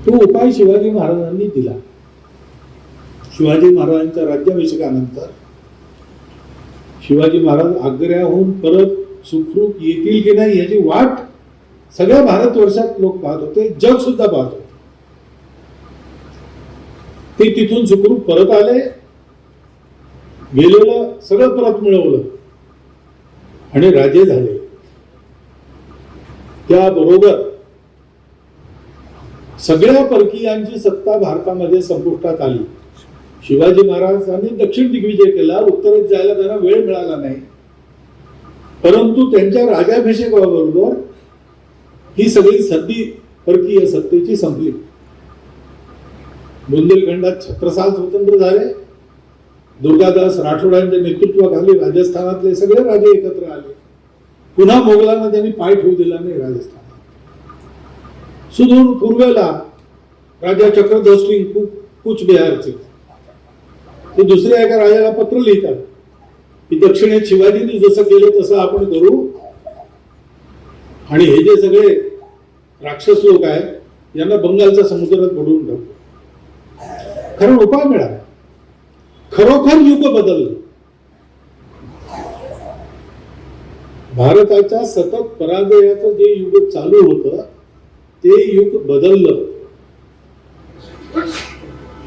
तो उपाय शिवाजी महाराजांनी दिला. शिवाजी महाराजांच्या राज्याभिषेकानंतर शिवाजी महाराज आग्र्याहून परत सुखरूप येतील की नाही याची वाट सगळ्या भारतवर्षात लोक पाहत होते, जग सुद्धा पाहत होते. ते तिथून सुखरूप परत आले, गेलेलं सगळं परत मिळवलं आणि राजे झाले. त्याबरोबर सगळ्या परकीयांची सत्ता भारतामध्ये संपुष्टात आली. शिवाजी महाराजांनी दक्षिण दिग्विजय केला, उत्तरेत जायला त्यांना वेळ मिळाला नाही, परंतु त्यांच्या राज्याभिषेकाबरोबर ही सगळी सत्ती परकीय सत्तेची संपली. बुंदेलखंडात छत्रसाल स्वतंत्र झाले. दुर्गादास राठोडांच्या नेतृत्वाखाली राजस्थानातले सगळे राजे एकत्र आले. पुन्हा मोगलांना त्यांनी पाय ठेवू दिला नाही राजस्थानात. सुदूर पूर्वेला राजा चक्रधर सिंग कूचबिहारचे ते दुसऱ्या एका राजाला पत्र लिहितात की दक्षिणेत शिवाजींनी जसं केलं तसं आपण करू आणि हे जे सगळे राक्षस लोक आहेत यांना बंगालच्या समुद्रात बुडवून टाकू. कारण उपाय मिळाला. खरोखर युग बदललं. भारताच्या सतत पराजयाचं जे युग चालू होतं ते युग बदललं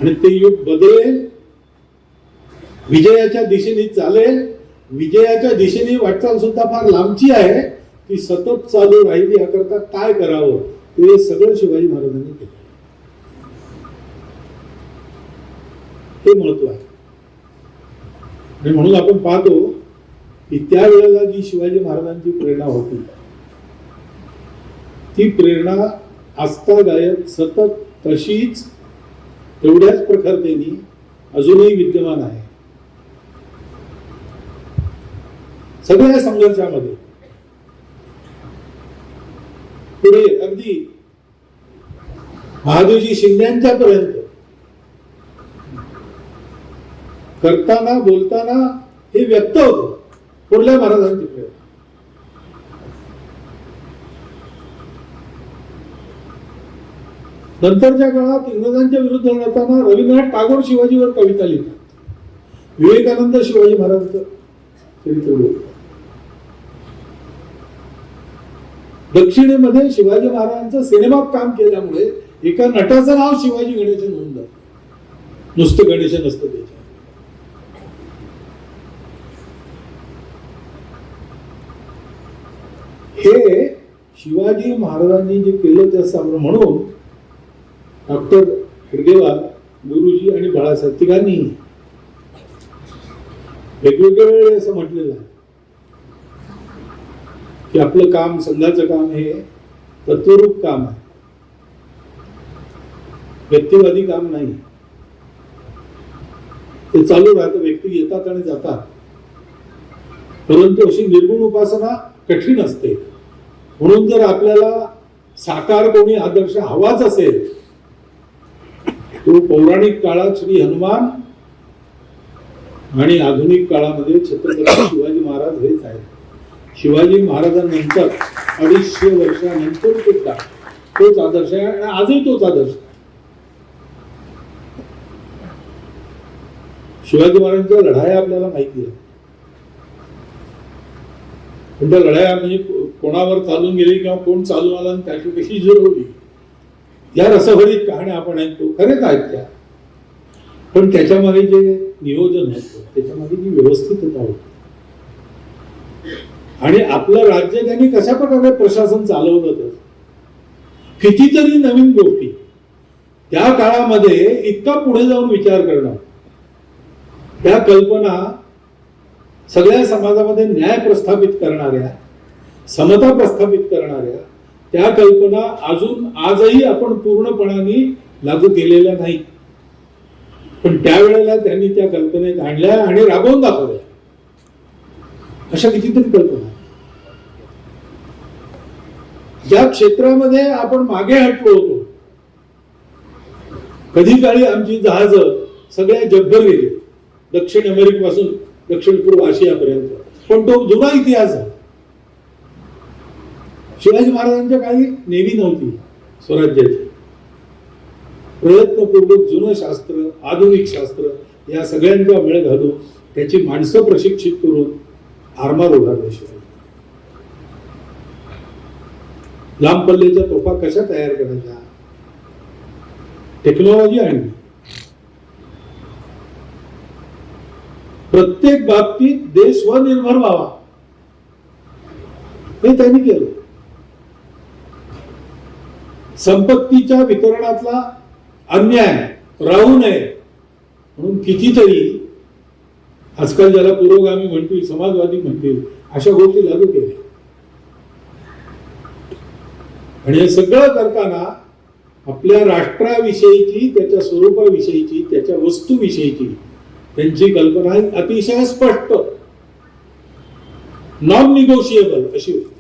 आणि ते युग बदलेल, विजयाच्या दिशेने चालेल. विजयाच्या दिशेने वाटचाल सुद्धा फार लांबची आहे. ती सतत चालू राहिली याकरता काय करावं ते सगळं शिवाजी महाराजांनी केलं. हे महत्व आहे. आणि म्हणून आपण पाहतो की त्यावेळेला जी शिवाजी महाराजांची प्रेरणा होती ती प्रेरणा आस्थादायक सतत तशीच तेवढ्याच प्रखरतेने अजूनही विद्यमान आहे. सगळ्या संघर्षामध्ये पुढे अगदी महादजी शिंद्यांच्या पर्यंत करताना बोलताना हे व्यक्त होतं कुर्ल्या महाराजांची प्रेरणा. नंतरच्या काळात इंग्रजांच्या विरुद्ध लढताना रवींद्रनाथ टागोर शिवाजीवर कविता लिहितात. विवेकानंद शिवाजी महाराजांचं चरित्र बोलतात. दक्षिणेमध्ये शिवाजी महाराजांचं सिनेमात काम केल्यामुळे एका नटाचं नाव शिवाजी गणेशन होऊन जातं. नुसतं गणेशन असतं त्याच्यात. हे शिवाजी महाराजांनी जे केलं ते असं म्हणून डॉक्टर हेडगेवार, गुरुजी आणि बाळासाहेब तिघांनी वेगवेगळ्या वेळी असं म्हटलेलं आहे की आपलं काम, संघाचं काम हे तत्वरूप काम आहे, व्यक्तिवादी काम नाही. ते चालू राहतं, व्यक्ती येतात आणि जातात, परंतु अशी निर्गुण उपासना कठीण असते. म्हणून जर आपल्याला साकार कोणी आदर्श हवाच असेल तो पौराणिक काळात श्री हनुमान आणि आधुनिक काळामध्ये छत्रपती शिवाजी महाराज हेच आहेत. शिवाजी महाराजांनंतर 250 वर्षानंतर सुद्धा तोच आदर्श आहे आणि आजही तोच आदर्श आहे. शिवाजी महाराजांच्या लढाया आपल्याला माहिती आहे. पण त्या लढाया म्हणजे कोणावर चालून गेली किंवा कोण चालून आला आणि त्याची कशी जुळवली या रसभरीत कहाण्या आपण ऐकतो, खरेच आहेत त्या. पण त्याच्यामध्ये जे नियोजन होतं, त्याच्यामध्ये जी व्यवस्थितता होती आणि आपलं राज्य त्यांनी कशा प्रकारे प्रशासन चालवलं तर कितीतरी नवीन गोष्टी त्या काळामध्ये इतका पुढे जाऊन विचार करणं, त्या कल्पना सगळ्या समाजामध्ये न्याय प्रस्थापित करणाऱ्या, समता प्रस्थापित करणाऱ्या त्या कल्पना अजून आजही आपण पूर्णपणाने लागू केलेल्या नाही. पण त्यावेळेला त्यांनी त्या कल्पनेत आणल्या आणि राबवून दाखवल्या. अशा कितीतरी कल्पना ज्या क्षेत्रामध्ये आपण मागे हटलो होतो. कधी काळी आमची जहाज सगळ्या जगभर गेली, दक्षिण अमेरिकेपासून दक्षिण पूर्व आशियापर्यंत, पण तो जुना इतिहास आहे. शिवाजी महाराजांच्या काळी नेव्ही नव्हती स्वराज्याची, प्रयत्नपूर्वक जुनं शास्त्र, आधुनिक शास्त्र या सगळ्यांचा मेळ घालून त्याची माणसं प्रशिक्षित करून आरमार उभारल्याशिवाय लांब पल्ल्याच्या तोफा कशा तयार करायच्या, टेक्नॉलॉजी आणली. प्रत्येक बाबतीत देश स्वनिर्भर व्हावा हे त्यांनी केलं. संपत्तीच्या वितरणातला अन्याय राहू नये म्हणून कितीतरी आजकाल ज्याला पुरोगामी म्हणतील, समाजवादी म्हणतील, अशा गोष्टी लागू केल्या. आणि हे सगळं करताना आपल्या राष्ट्राविषयीची, त्याच्या स्वरूपाविषयीची, त्याच्या वस्तूविषयीची त्यांची कल्पना अतिशय स्पष्ट, नॉन निगोशिएबल अशी होती.